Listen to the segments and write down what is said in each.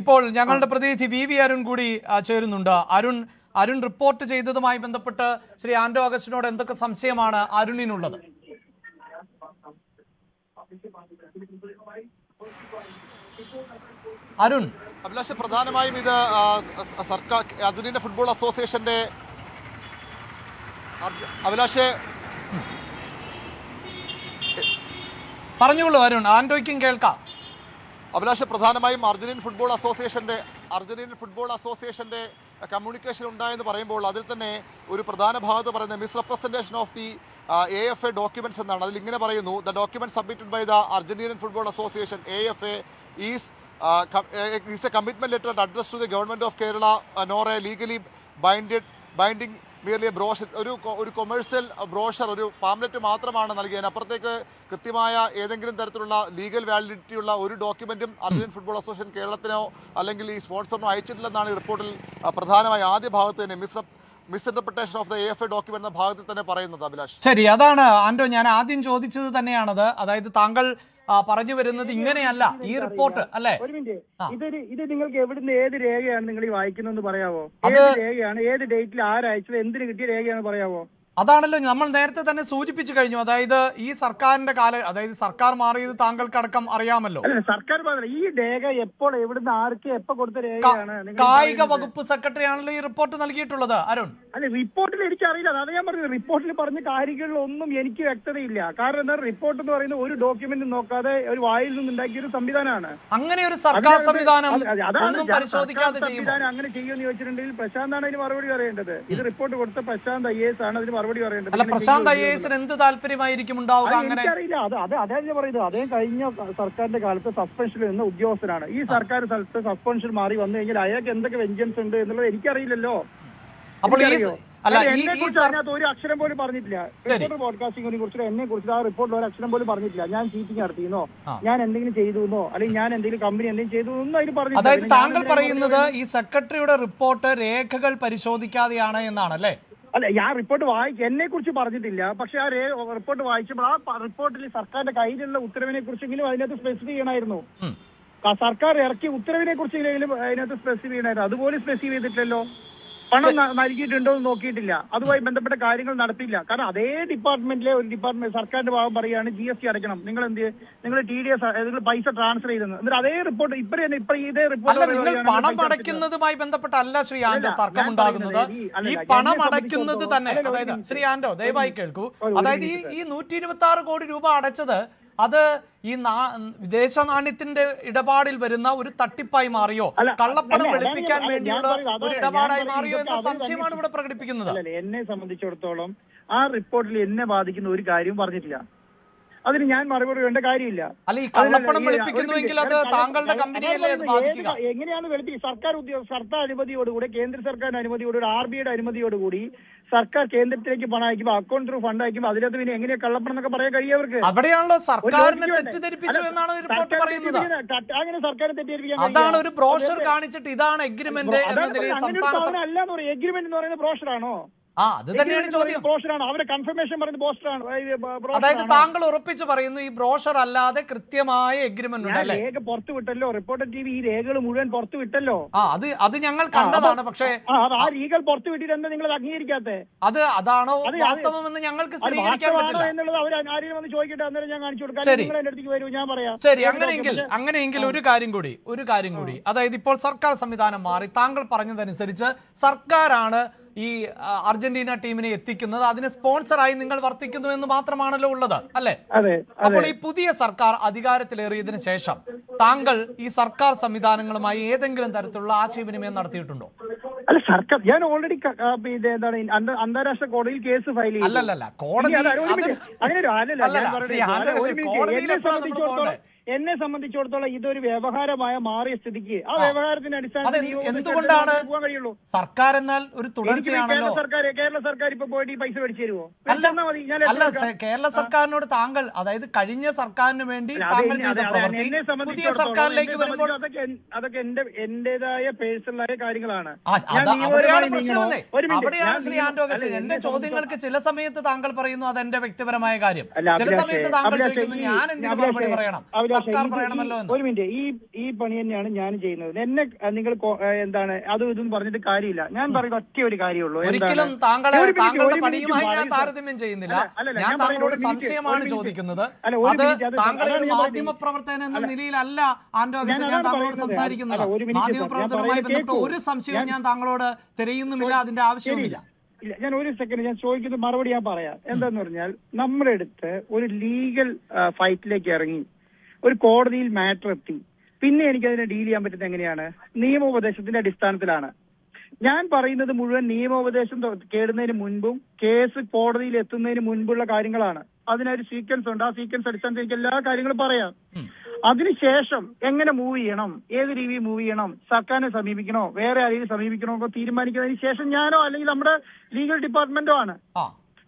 ഇപ്പോൾ ഞങ്ങളുടെ പ്രതിനിധി വി അരുൺ കൂടി ചേരുന്നുണ്ട്. അരുൺ റിപ്പോർട്ട് ചെയ്തതുമായി ബന്ധപ്പെട്ട് ശ്രീ ആന്റോ അഗസ്റ്റിനോട് എന്തൊക്കെ സംശയമാണ് അരുണിനുള്ളത്? അരുൺ, അഭിലാഷ്, പ്രധാനമായും ഇത് സർക്കാർ അർജന്റീന ഫുട്ബോൾ അസോസിയേഷന്റെ അഭിലാഷ് പറഞ്ഞോളൂ അരുൺ, ആന്റോയ്ക്കും കേൾക്കാം. അഭിലാഷ്, പ്രധാനമായും അർജന്റീൻ ഫുട്ബോൾ അസോസിയേഷന്റെ കമ്മ്യൂണിക്കേഷൻ ഉണ്ടായെന്ന് പറയുമ്പോൾ അതിൽ തന്നെ ഒരു പ്രധാന ഭാഗത്ത് പറയുന്നത് misrepresentation of the AFA documents എന്നാണ്. അതിൽ ഇങ്ങനെ പറയുന്നു: the document submitted by the Argentinian football association AFA is a commitment letter addressed to the government of Kerala, nor a legally binding merely a brochure. ഒരു commercial brochure, ഒരു pamphlet മാത്രമാണ് നൽകിയത്. അപ്പുറത്തേക്ക് കൃത്യമായ ഏതെങ്കിലും തരത്തിലുള്ള ലീഗൽ വാലിഡിറ്റി ഉള്ള ഒരു ഡോക്യുമെന്റും അർജന്റീൻ ഫുട്ബോൾ അസോസിയേഷൻ കേരളത്തിനോ അല്ലെങ്കിൽ ഈ സ്പോൺസറിനോ അയച്ചിട്ടില്ലെന്നാണ് ഈ റിപ്പോർട്ടിൽ പ്രധാനമായി ആദ്യ ഭാഗത്ത് തന്നെ മിസ്ഇന്റർപ്രിട്ടേഷൻ ഓഫ് ദ AFA ഡോക്യുമെന്റ് എന്ന ഭാഗത്തിൽ തന്നെ പറയുന്നത്. അഭിലാഷ്, ശരി, അതാണ് ആന്റോ ഞാൻ ആദ്യം ചോദിച്ചത് തന്നെയാണത്. അതായത് താങ്കൾ പറഞ്ഞു വരുന്നത് ഇങ്ങനെയല്ല ഈ റിപ്പോർട്ട്, അല്ലേ? ഒരു മിനിറ്റ്, ഇത് നിങ്ങൾക്ക് എവിടുന്ന് ഏത് രേഖയാണ് നിങ്ങൾ ഈ വായിക്കുന്നതെന്ന് പറയാവോ? ഏത് രേഖയാണ്, ഏത് ഡേറ്റിൽ ആരയച്ചത്, എന്തിന് കിട്ടിയ രേഖയാണ് പറയാവോ? അതാണല്ലോ നമ്മൾ നേരത്തെ തന്നെ സൂചിപ്പിച്ചു കഴിഞ്ഞു. അതായത് ഈ സർക്കാരിന്റെ അതായത് സർക്കാർ മാറിയത് താങ്കൾക്കടക്കം അറിയാമല്ലോ. അല്ല, സർക്കാർ ഈ രേഖ എപ്പോൾ, എവിടുന്ന്, ആർക്ക്, എപ്പോ കൊടുത്ത രേഖയാണ്? കായിക വകുപ്പ് സെക്രട്ടറി ആണല്ലോ ഈ റിപ്പോർട്ട് നൽകിയിട്ടുള്ളത്. അരുൺ, അല്ല, റിപ്പോർട്ടിൽ എനിക്കറിയില്ല, അതാണ് ഞാൻ പറഞ്ഞത്. റിപ്പോർട്ടിൽ പറഞ്ഞ കാര്യങ്ങളിലൊന്നും എനിക്ക് വ്യക്തതയില്ല. കാരണം എന്താ, റിപ്പോർട്ട് എന്ന് പറയുന്നത് ഒരു ഡോക്യുമെന്റ് നോക്കാതെ ഒരു വായിൽ നിന്നുണ്ടാക്കിയ ഒരു സംവിധാനമാണ്. അങ്ങനെ ഒരു സർക്കാർ സംവിധാനം പരിശോധിക്കാതെ സംവിധാനം അങ്ങനെ ചെയ്യുമെന്ന് ചോദിച്ചിട്ടുണ്ടെങ്കിൽ പ്രശാന്താണ് അതിന് മറുപടി പറയേണ്ടത്. ഇത് റിപ്പോർട്ട് കൊടുത്ത പ്രശാന്ത് IAS ആണ് അതിന് മറുപടി പറയേണ്ടത്. അല്ല, പ്രശാന്ത് IAS എന്ത് താല്പര്യമായിരിക്കും ഉണ്ടാവുക? അങ്ങനെ എനിക്കറിയില്ല. അതാണ് ഞാൻ പറയുന്നത്. അദ്ദേഹം കഴിഞ്ഞ സർക്കാരിന്റെ കാലത്ത് സസ്പെൻഷനിൽ നിന്ന ഉദ്യോഗസ്ഥനാണ്. ഈ സർക്കാർ സ്ഥലത്ത് സസ്പെൻഷൻ മാറി വന്നു കഴിഞ്ഞാൽ അയാൾക്ക് എന്തൊക്കെ വെഞ്ചൻസ് ഉണ്ട് എന്നുള്ളത് എനിക്കറിയില്ലല്ലോ. അപ്പോൾ എന്നെ കുറിച്ച് അതിനകത്ത് ഒരു അക്ഷരം പോലും പറഞ്ഞിട്ടില്ല. റിപ്പോർട്ടർ പോഡ്കാസ്റ്റിംഗിനെ കുറിച്ച്, എന്നെ കുറിച്ച് ആ റിപ്പോർട്ടിൽ ഒരു അക്ഷരം പോലും പറഞ്ഞിട്ടില്ല. ഞാൻ ചീറ്റിംഗ് നടത്തിയെന്നോ, ഞാൻ എന്തെങ്കിലും ചെയ്തുവെന്നോ, അല്ലെങ്കിൽ ഞാൻ എന്തെങ്കിലും കമ്പനി എന്തെങ്കിലും ചെയ്തു ഒന്നും അതിന് പറഞ്ഞില്ല. അതായത് താങ്കൾ പറയുന്നത് ഈ സെക്രട്ടറിയുടെ റിപ്പോർട്ട് രേഖകൾ പരിശോധിക്കാതെയാണ് എന്നാണ്, അല്ലേ? അല്ല, ഞാൻ റിപ്പോർട്ട് എന്നെ കുറിച്ച് പറഞ്ഞിട്ടില്ല. പക്ഷെ ആ റിപ്പോർട്ട് വായിച്ചപ്പോൾ ആ റിപ്പോർട്ടിൽ സർക്കാരിന്റെ കയ്യിലുള്ള ഉത്തരവിനെ കുറിച്ചെങ്കിലും അതിനകത്ത് സ്പെസിഫൈ ചെയ്യണമായിരുന്നു. സർക്കാർ ഇറക്കിയ ഉത്തരവിനെ കുറിച്ചെങ്കിലും അതിനകത്ത് സ്പെസിഫൈ ചെയ്യണമായിരുന്നു. അതുപോലെ സ്പെസിഫൈ ചെയ്തിട്ടില്ലല്ലോ. പണം നൽകിയിട്ടുണ്ടോ എന്ന് നോക്കിയിട്ടില്ല. അതുമായി ബന്ധപ്പെട്ട കാര്യങ്ങൾ നടത്തിയില്ല. കാരണം അതേ ഡിപ്പാർട്ട്മെന്റിലെ ഒരു ഡിപ്പാർട്ട്മെന്റ് സർക്കാരിന്റെ ഭാഗം പറയുകയാണ് GST അടയ്ക്കണം, നിങ്ങൾ TDS നിങ്ങൾ പൈസ ട്രാൻസ്ഫർ ചെയ്തെന്ന്. എന്നിട്ട് അതേ റിപ്പോർട്ട് ഇതേ റിപ്പോർട്ട് പണം അടയ്ക്കുന്നതുമായി ബന്ധപ്പെട്ടല്ല ശ്രീ ആന്റോ തർക്കമുണ്ടാകുന്നത്. ഈ പണം അടയ്ക്കുന്നത് തന്നെ, അതായത് ശ്രീ ആന്റോ ദയവായി കേൾക്കൂ. അതായത് ഈ 126 കോടി രൂപ അടച്ചത് അത് ഈ വിദേശ നാണ്യത്തിന്റെ ഇടപാടിൽ വരുന്ന ഒരു തട്ടിപ്പായി മാറിയോ, കള്ളപ്പണം വെളുപ്പിക്കാൻ വേണ്ടിയുള്ള ഒരു ഇടപാടായി മാറിയോ എന്ന സംശയമാണ് ഇവിടെ പ്രകടിപ്പിക്കുന്നത്. എന്നെ സംബന്ധിച്ചിടത്തോളം ആ റിപ്പോർട്ടിൽ എന്നെ ബാധിക്കുന്ന ഒരു കാര്യവും പറഞ്ഞിട്ടില്ല. അതിന് ഞാൻ മറുപടി വേണ്ട കാര്യമില്ല. അല്ല, ഈ കള്ളപ്പണം വെളുപ്പിക്കുന്നുവെങ്കിൽ അത് താങ്കളുടെ കമ്പനിയല്ലേ ബാധിക്കുക? എങ്ങനെയാണ് സർക്കാർ അനുമതിയോടുകൂടി, കേന്ദ്ര സർക്കാരിന്റെ അനുമതിയോടുകൂടി, RBIയുടെ അനുമതിയോടുകൂടി സർക്കാർ കേന്ദ്രത്തിലേക്ക് പണം അയക്കുമ്പോൾ, അക്കൗണ്ട് ത്രൂ ഫണ്ട് അയക്കുമ്പോൾ അതിനകത്ത് പിന്നെ എങ്ങനെയാ കള്ളപ്പണം എന്നൊക്കെ പറയാൻ കഴിയവർക്ക്? അവിടെയാണല്ലോ സർക്കാരിനെ തെറ്റിദ്ധരിപ്പിച്ചു എന്നാണ് റിപ്പോർട്ട് പറയുന്നത്. അങ്ങനെ സർക്കാരിനെ തെറ്റിദ്ധരിപ്പിക്കാൻ അതാണ് ഒരു ബ്രോഷർ കാണിച്ചിട്ട് ഇതാണ് എഗ്രിമെന്റ് എന്ന നിലയിൽ സംസ്ഥാന അല്ലാന്ന് പറയും. എഗ്രിമെന്റ് എന്ന് പറയുന്നത് ബ്രോഷറാണോ? അത് തന്നെയാണ് ചോദ്യം. ബ്രോഷറാണ്, അവരെ കൺഫർമേഷൻ പറയുന്നത് പോസ്റ്ററാണ്. അതായത് താങ്കൾ ഉറപ്പിച്ചു പറയുന്നു ഈ ബ്രോഷർ അല്ലാതെ കൃത്യമായ എഗ്രിമെന്റ് ഉണ്ട്, അല്ലേ? രേഖ പുറത്തു വിട്ടല്ലോ, റിപ്പോർട്ടർ TV ഈ രേഖകൾ മുഴുവൻ പുറത്തു വിട്ടല്ലോ. അത് ഞങ്ങൾ കണ്ടതാണ്. പക്ഷേ ആ രേഖകൾ പുറത്തു വിട്ടിട്ട് എന്താ നിങ്ങൾ അംഗീകരിക്കാത്തെ? അതാണോ വാസ്തവമെന്ന് ഞങ്ങൾക്ക് സ്ഥിരീകരിക്കാൻ പറ്റില്ല എന്നുള്ളത് അവർ ആരെയും വന്ന് ചോദിക്കട്ടെ, അന്നേരം ഞാൻ കാണിച്ചു കൊടുക്കാം. നിങ്ങൾ എന്റെ അടുത്തേക്ക് വരൂ, ഞാൻ പറയാം. ശരി, അങ്ങനെയെങ്കിൽ ഒരു കാര്യം കൂടി അതായത് ഇപ്പോൾ സർക്കാർ സംവിധാനം മാറി. താങ്കൾ പറഞ്ഞതനുസരിച്ച് സർക്കാരാണ് ഈ അർജന്റീന ടീമിനെ എത്തിക്കുന്നത്, അതിന് സ്പോൺസറായി നിങ്ങൾ വർത്തിക്കുന്നു എന്ന് മാത്രമാണല്ലോ ഉള്ളത്, അല്ലേ? അപ്പോൾ ഈ പുതിയ സർക്കാർ അധികാരത്തിലേറിയതിനു ശേഷം താങ്കൾ ഈ സർക്കാർ സംവിധാനങ്ങളുമായി ഏതെങ്കിലും തരത്തിലുള്ള ആശയവിനിമയം നടത്തിയിട്ടുണ്ടോ? അല്ല, സർക്കാർ ഞാൻ ഓൾറെഡി അന്താരാഷ്ട്ര കോടതിയിൽ കേസ് ഫയൽ ചെയ്തു. അല്ലല്ല, കോടതി എന്നെ സംബന്ധിച്ചിടത്തോളം ഇതൊരു വ്യവഹാരമായ മാറിയ സ്ഥിതിക്ക് ആ വ്യവഹാരത്തിന്റെ അടിസ്ഥാനത്തിൽ എന്തുകൊണ്ടാണ് സർക്കാർ എന്നാൽ ഒരു തുടർച്ചയാണല്ലോ. കേരള സർക്കാർ ഇപ്പൊ പോയിട്ട് ഈ പൈസ മേടിച്ചു തരുമോ? അല്ല, കേരള സർക്കാരിനോട് താങ്കൾ, അതായത് കഴിഞ്ഞ സർക്കാരിന് വേണ്ടി താങ്കൾ ചെയ്ത പ്രവൃത്തി പുതിയ സർക്കാരിലേക്ക് വരുമ്പോൾ അതൊക്കെ എന്റേതായ പേഴ്സണലായ കാര്യങ്ങളാണ്. അവിടെയാണ് ശ്രീ ആന്റോ അഗസ്റ്റിൻ എന്റെ ചോദ്യങ്ങൾക്ക് ചില സമയത്ത് താങ്കൾ പറയുന്നു അതെന്റെ വ്യക്തിപരമായ കാര്യം, ചില സമയത്ത് താങ്കൾ ചോദിക്കുന്നു ഞാൻ എന്തിനു മറുപടി പറയണം. സർക്കാർ പറയണമല്ലോ എന്ന്. ഒരു മിനിറ്റ്, ഈ പണി തന്നെയാണ് ഞാൻ ചെയ്യുന്നത്. എന്നെ നിങ്ങൾ എന്താണ് അതും ഇതും പറഞ്ഞിട്ട് കാര്യമില്ല. ഞാൻ പറയുന്ന ഒറ്റ ഒരു കാര്യമുള്ളൂ. ഒരിക്കലും താങ്കളുടെ പണിയുമായി ഞാൻ താരതമ്യം ചെയ്യുന്നില്ല. ഞാൻ താങ്കളോട് സംശയമാണ് ചോദിക്കുന്നത്. അത് താങ്കളെ ഒരു മാധ്യമ പ്രവർത്തകൻ എന്ന നിലയിലല്ല ആന്റോ അഗസ്റ്റിൻ ഞാൻ താങ്കളോട് സംസാരിക്കുന്നത്. മാധ്യമ പ്രവർത്തനവുമായി ബന്ധപ്പെട്ട് ഒരു സംശയവും ഞാൻ താങ്കളോട് തിരയുന്നുമില്ല, അതിന്റെ ആവശ്യവുമില്ല. ഇല്ല, ഞാൻ ഒരു സെക്കൻഡ് ഞാൻ ചോദിക്കുന്ന മറുപടി ഞാൻ പറയാം. എന്താന്ന് പറഞ്ഞാൽ നമ്മുടെ അടുത്ത് ഒരു ലീഗൽ ഫൈറ്റിലേക്ക് ഇറങ്ങി ഒരു കോടതിയിൽ മാറ്റർ എത്തി, പിന്നെ എനിക്ക് അതിനെ ഡീൽ ചെയ്യാൻ പറ്റുന്നത് എങ്ങനെയാണ്? നിയമോപദേശത്തിന്റെ അടിസ്ഥാനത്തിലാണ്. ഞാൻ പറയുന്നത് മുഴുവൻ നിയമോപദേശം കേടുന്നതിന് മുൻപും കേസ് കോടതിയിൽ എത്തുന്നതിന് മുൻപുള്ള കാര്യങ്ങളാണ്. അതിനൊരു സീക്വൻസ് ഉണ്ട്. ആ സീക്വൻസ് അടിസ്ഥാനത്തിൽ എനിക്ക് എല്ലാ കാര്യങ്ങളും പറയാം. അതിനുശേഷം എങ്ങനെ മൂവ് ചെയ്യണം, ഏത് രീതിയിൽ മൂവ് ചെയ്യണം, സർക്കാരിനെ സമീപിക്കണോ വേറെ ആരെങ്കിലും സമീപിക്കണോ ഒക്കെ തീരുമാനിക്കുന്നതിന് ശേഷം ഞാനോ അല്ലെങ്കിൽ നമ്മുടെ ലീഗൽ ഡിപ്പാർട്ട്മെന്റോ ആണ്.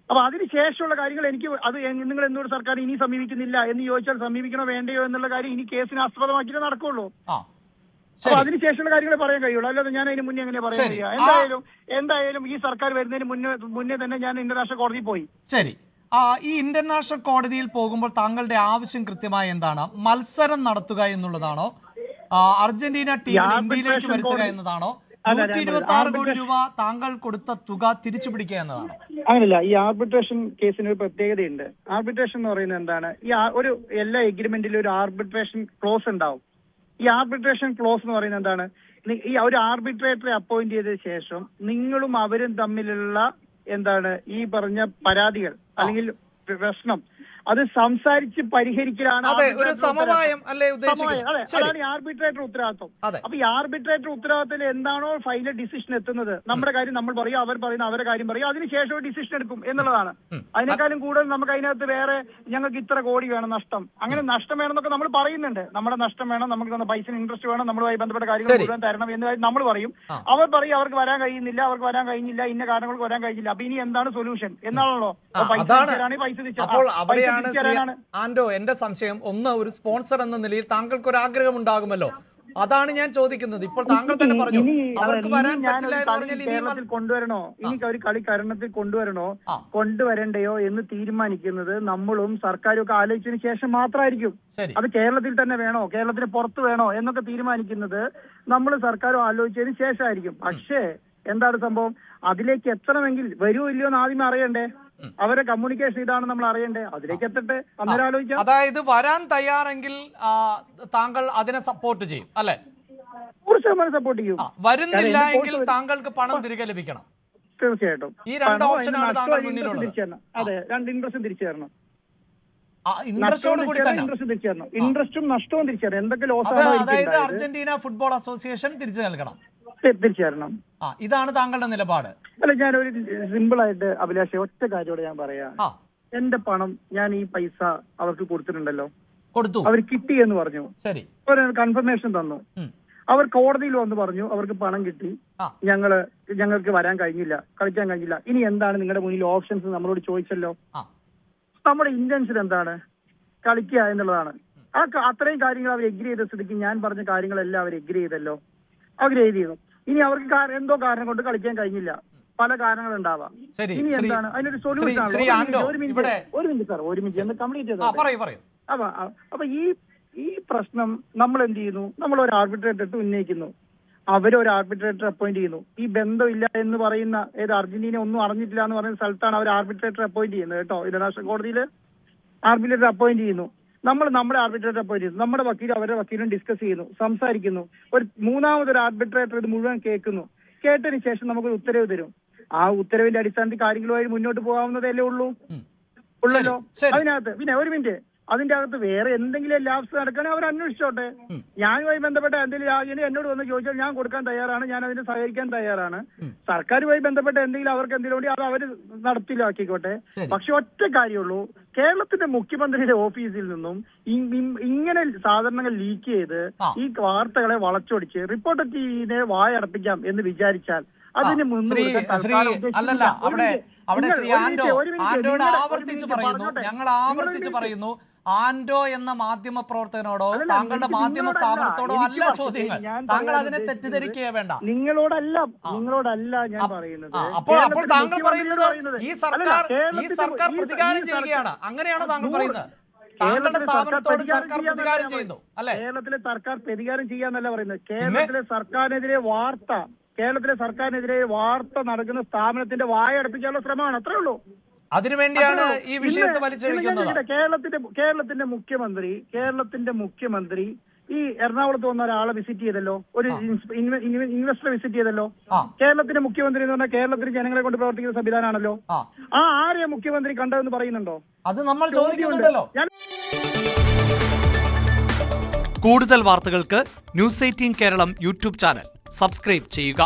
അപ്പൊ അതിനുശേഷമുള്ള കാര്യങ്ങൾ എനിക്ക് അത് നിങ്ങൾ എന്തുകൊണ്ട് സർക്കാർ ഇനി സമീപിക്കുന്നില്ല എന്ന് ചോദിച്ചാൽ സമീപിക്കണോ വേണ്ടയോ എന്നുള്ള കാര്യം ഇനി കേസിനെ ആസ്പദമാക്കിയിട്ട് നടക്കുള്ളൂ. അപ്പൊ അതിനുശേഷമുള്ള കാര്യങ്ങളെ പറയാൻ കഴിയുള്ളൂ. അല്ലാതെ ഞാൻ അതിന് മുന്നേ എങ്ങനെ പറയാൻ കഴിയുക? എന്തായാലും ഈ സർക്കാർ വരുന്നതിന് മുന്നേ തന്നെ ഞാൻ ഇന്റർനാഷണൽ കോടതിയിൽ പോയി. ശരി, ഈ ഇന്റർനാഷണൽ കോടതിയിൽ പോകുമ്പോൾ താങ്കളുടെ ആവശ്യം കൃത്യമായി എന്താണ്? മത്സരം നടത്തുക എന്നുള്ളതാണോ? അർജന്റീന ടീമിനെ ഇന്ത്യയിലേക്ക് വരുത്തുക എന്നതാണോ? 126 കോടി രൂപ താങ്കൾ കൊടുത്ത തുക തിരിച്ചു പിടിക്കുക എന്നതാണോ? അങ്ങനല്ല. ഈ ആർബിട്രേഷൻ കേസിന് ഒരു പ്രത്യേകതയുണ്ട്. ആർബിട്രേഷൻ എന്ന് പറയുന്നത് എന്താണ്? ഒരു എല്ലാ എഗ്രിമെന്റിലും ഒരു ആർബിട്രേഷൻ ക്ലോസ് ഉണ്ടാവും. ഈ ആർബിട്രേഷൻ ക്ലോസ് എന്ന് പറയുന്നത് എന്താണ്? ഈ ഒരു ആർബിട്രേറ്ററെ അപ്പോയിന്റ് ചെയ്ത ശേഷം നിങ്ങളും അവരും തമ്മിലുള്ള എന്താണ് ഈ പറഞ്ഞ പരാതികൾ അല്ലെങ്കിൽ പ്രശ്നം അത് സംസാരിച്ച് പരിഹരിക്കലാണ് ഒരു സമവായം അല്ലേ ഉദ്ദേശിക്കുന്നത്? അതാണ് ഈ ആർബിട്രേറ്റർ ഉത്തരവാദിത്വം. അപ്പൊ ഈ ആർബിട്രേറ്റർ ഉത്തരവാദിത്തത്തിൽ എന്താണോ ഫൈനൽ ഡിസിഷൻ എത്തുന്നത്, നമ്മുടെ കാര്യം നമ്മൾ പറയും, അവർ പറയുന്ന അവരുടെ കാര്യം പറയും, അതിനുശേഷം ഒരു ഡിസിഷൻ എടുക്കും എന്നുള്ളതാണ്. അതിനേക്കാളും കൂടുതൽ നമുക്ക് അതിനകത്ത് വേറെ ഞങ്ങൾക്ക് ഇത്ര കോടി വേണം നഷ്ടം, അങ്ങനെ നഷ്ടം വേണമെന്നൊക്കെ നമ്മൾ പറയുന്നുണ്ട്. നമ്മുടെ നഷ്ടം വേണം, നമുക്ക് തന്ന പൈസ ഇൻട്രസ്റ്റ് വേണം, നമ്മളുമായി ബന്ധപ്പെട്ട കാര്യങ്ങൾ മുഴുവൻ തരണം എന്ന് കാര്യം നമ്മൾ പറയും. അവർ പറയും അവർക്ക് വരാൻ കഴിയുന്നില്ല, അവർക്ക് വരാൻ കഴിഞ്ഞില്ല, ഇന്ന കാരണങ്ങൾക്ക് വരാൻ കഴിഞ്ഞില്ല. അപ്പൊ ഇനി എന്താണ് സൊല്യൂഷൻ എന്നാണല്ലോ പൈസ തിരിച്ചതാണ്. ആന്റോ, എന്റെ സംശയം ഒന്ന്, ഒരു സ്പോൺസർ എന്ന നിലയിൽ താങ്കൾക്ക് ഒരു ആഗ്രഹം ഉണ്ടാകുമല്ലോ, അതാണ് ഞാൻ ചോദിക്കുന്നത്. ഇപ്പോൾ താങ്കൾ തന്നെ പറഞ്ഞു അവർക്ക് വരാൻ പറ്റില്ല എന്ന് പറഞ്ഞാൽ കേരളത്തിൽ കൊണ്ടുവരണോ, ഇനി ഒരു കളി കേരളത്തിൽ കൊണ്ടുവരണോ കൊണ്ടുവരണ്ടയോ എന്ന് തീരുമാനിക്കുന്നത് നമ്മളും സർക്കാരും ഒക്കെ ആലോചിച്ചതിന് ശേഷം മാത്രമായിരിക്കും. അത് കേരളത്തിൽ തന്നെ വേണോ കേരളത്തിന് പുറത്ത് വേണോ എന്നൊക്കെ തീരുമാനിക്കുന്നത് നമ്മൾ സർക്കാരും ആലോചിച്ചതിന് ശേഷമായിരിക്കും. പക്ഷേ എന്താണ് സംഭവം? അതിലേക്ക് എത്തണമെങ്കിൽ വരുമോ ഇല്ലയോ എന്ന് ആദ്യം അറിയണ്ടേ? അവരെ കമ്മ്യൂണിക്കേഷൻ ഇതാണ് നമ്മൾ അറിയണ്ടേ? അതിലേക്ക് എത്തട്ടെ, അന്നേരം ആലോചിക്കാം. അതായത് വരാൻ തയ്യാറെങ്കിൽ താങ്കൾ അതിനെ സപ്പോർട്ട് ചെയ്യും അല്ലെ? 100% സപ്പോർട്ട് ചെയ്യും. വരുന്നില്ല എങ്കിൽ താങ്കൾക്ക് പണം തിരികെ ലഭിക്കണം. തീർച്ചയായിട്ടും ഈ രണ്ട് ഓപ്ഷനാണ് താങ്കൾ മുന്നിലുള്ളത്. അതെ, രണ്ട് ഇൻട്രസ്റ്റും തിരിച്ചു തരണം. ഇൻട്രസ്റ്റും നഷ്ടവും തിരിച്ചു തരണം. എന്തൊക്കെ ലോസ്, അതായത് അർജന്റീന ഫുട്ബോൾ അസോസിയേഷൻ തിരിച്ചു നൽകണം. തിരിച്ചു തരണം. ഇതാണ് താങ്കളുടെ നിലപാട്. അല്ല, ഞാനൊരു സിമ്പിൾ ആയിട്ട് അഭിലാഷ് ഒറ്റ കാര്യത്തോടെ ഞാൻ പറയാം. എന്റെ പണം ഞാൻ ഈ പൈസ അവർക്ക് കൊടുത്തിട്ടുണ്ടല്ലോ, കൊടുത്തു, അവർ കിട്ടി എന്ന് പറഞ്ഞു. ശരി, ഒരു കൺഫർമേഷൻ തന്നു. അവർ കോടതിയിൽ വന്ന് പറഞ്ഞു അവർക്ക് പണം കിട്ടി, ഞങ്ങൾക്ക് വരാൻ കഴിഞ്ഞില്ല, കളിക്കാൻ കഴിഞ്ഞില്ല. ഇനി എന്താണ് നിങ്ങളുടെ മുന്നിൽ ഓപ്ഷൻസ് നമ്മളോട് ചോദിച്ചല്ലോ. നമ്മുടെ ഇന്റൻഷൻ എന്താണ്? കളിക്കുക എന്നുള്ളതാണ്. അത്രയും കാര്യങ്ങൾ അവർ എഗ്രി ചെയ്ത സ്ഥിതിക്ക് ഞാൻ പറഞ്ഞ കാര്യങ്ങളെല്ലാം അവർ എഗ്രി ചെയ്തല്ലോ, അവർ ചെയ്തു. ഇനി അവർക്ക് എന്തോ കാരണം കൊണ്ട് കളിക്കാൻ കഴിഞ്ഞില്ല, പല കാരണങ്ങൾ ഉണ്ടാവാം. ഇനി എന്താണ് അതിനൊരു സൊല്യൂഷൻ? ഒരു മിനിറ്റ് സാർ, ഒരു മിനിറ്റ് എന്ന് കംപ്ലീറ്റ് ചെയ്തോ. അപ്പൊ ഈ പ്രശ്നം നമ്മൾ എന്ത് ചെയ്യുന്നു? നമ്മൾ ഒരു ആർബിട്രേറ്റർ ഇട്ട് ഉന്നയിക്കുന്നു, അവരൊരു ആർബിട്രേറ്റർ അപ്പോയിന്റ് ചെയ്യുന്നു. ഈ ബന്ധമില്ല എന്ന് പറയുന്ന അർജന്റീന ഒന്നും അറിഞ്ഞിട്ടില്ല എന്ന് പറയുന്ന സ്ഥലത്താണ് അവർ ആർബിട്രേറ്റർ അപ്പോയിന്റ് ചെയ്യുന്നത് കേട്ടോ. ഇന്റർനാഷണൽ കോടതിയിൽ ആർബിട്രേറ്റർ അപ്പോയിന്റ് ചെയ്യുന്നു. നമ്മൾ നമ്മുടെ ആർബിട്രേറ്റർ അപ്പോയിന്റ് ചെയ്യുന്നു, നമ്മുടെ വക്കീലും അവരുടെ വക്കീലും ഡിസ്കസ് ചെയ്യുന്നു, സംസാരിക്കുന്നു. ഒരു മൂന്നാമതൊരു ആർബിട്രേറ്റർ ഇത് മുഴുവൻ കേൾക്കുന്നു. കേട്ടതിന് ശേഷം നമുക്കൊരു ഉത്തരവ് തരും. ആ ഉത്തരവിന്റെ അടിസ്ഥാനത്തിൽ കാര്യങ്ങളുമായി മുന്നോട്ട് പോകാവുന്നതല്ലേ ഉള്ളൂ. അതിനകത്ത് പിന്നെ ഒരു മിനിറ്റ്, അതിന്റെ അകത്ത് വേറെ എന്തെങ്കിലും ലാബ്സ് നടക്കണമെങ്കിൽ അവർ അന്വേഷിച്ചോട്ടെ. ഞാനുമായി ബന്ധപ്പെട്ട എന്തെങ്കിലും എന്നോട് വന്ന് ചോദിച്ചാൽ ഞാൻ കൊടുക്കാൻ തയ്യാറാണ്, ഞാൻ അതിന് സഹകരിക്കാൻ തയ്യാറാണ്. സർക്കാരുമായി ബന്ധപ്പെട്ട എന്തെങ്കിലും അവർക്ക് എന്തെങ്കിലും ഉണ്ടെങ്കിൽ അത് അവർ നടപ്പിലാക്കിക്കോട്ടെ. പക്ഷെ ഒറ്റ കാര്യമുള്ളൂ, കേരളത്തിന്റെ മുഖ്യമന്ത്രിയുടെ ഓഫീസിൽ നിന്നും ഇങ്ങനെ സാധാരണങ്ങൾ ലീക്ക് ചെയ്ത് ഈ വാർത്തകളെ വളച്ചൊടിച്ച് റിപ്പോർട്ടർ ടിവിനെ വായടപ്പിക്കാം എന്ന് വിചാരിച്ചാൽ അതിന് ഞങ്ങൾ ആവർത്തിച്ച് പറയുന്നു, ആന്റോ എന്ന മാധ്യമ പ്രവർത്തകനോടോ താങ്കളുടെ മാധ്യമ സ്ഥാപനത്തോടോ അല്ല ചോദ്യങ്ങൾ. താങ്കൾ അതിനെ തെറ്റിദ്ധരിക്കുക വേണ്ട. നിങ്ങളോടല്ല ഞാൻ പറയുന്നത്. അപ്പോൾ താങ്കൾ പറയുന്നത് ഈ സർക്കാർ പ്രതികാരം ചെയ്യുകയാണ്, അങ്ങനെയാണോ താങ്കൾ പറയുന്നത്? താങ്കളുടെ കേരളത്തിലെ സ്ഥാപനത്തോട് സർക്കാർ സർക്കാർ പ്രതികാരം ചെയ്യുന്നു അല്ലെ? കേരളത്തിലെ സർക്കാർ പ്രതികാരം ചെയ്യാന്നല്ല പറയുന്നത്. കേരളത്തിലെ സർക്കാരിനെതിരെ വാർത്ത നടക്കുന്ന സ്ഥാപനത്തിന്റെ വായ അടപ്പിക്കാനുള്ള ശ്രമമാണ്. അത്രേ ഉള്ളൂ. അതിനുവേണ്ടിയാണ് ഈ വിഷയത്തെ വലിച്ചഴിക്കുന്നത്. കേരളത്തിന്റെ മുഖ്യമന്ത്രി ഈ എറണാകുളത്ത് വന്ന ഒരാളെ വിസിറ്റ് ചെയ്തല്ലോ, ഒരു ഇൻവെസ്റ്ററെ വിസിറ്റ് ചെയ്തല്ലോ. കേരളത്തിന്റെ മുഖ്യമന്ത്രി എന്ന് പറഞ്ഞാൽ കേരളത്തിലെ ജനങ്ങളെ കൊണ്ട് പ്രവർത്തിക്കുന്ന സംവിധാനമാണല്ലോ. ആരെയാ മുഖ്യമന്ത്രി കണ്ടതെന്ന് പറയുന്നുണ്ടോ? അത് നമ്മൾ ചോദിക്കുന്നുണ്ടല്ലോ. കൂടുതൽ വാർത്തകൾക്ക് news 18 Keralam YouTube channel subscribe ചെയ്യുക.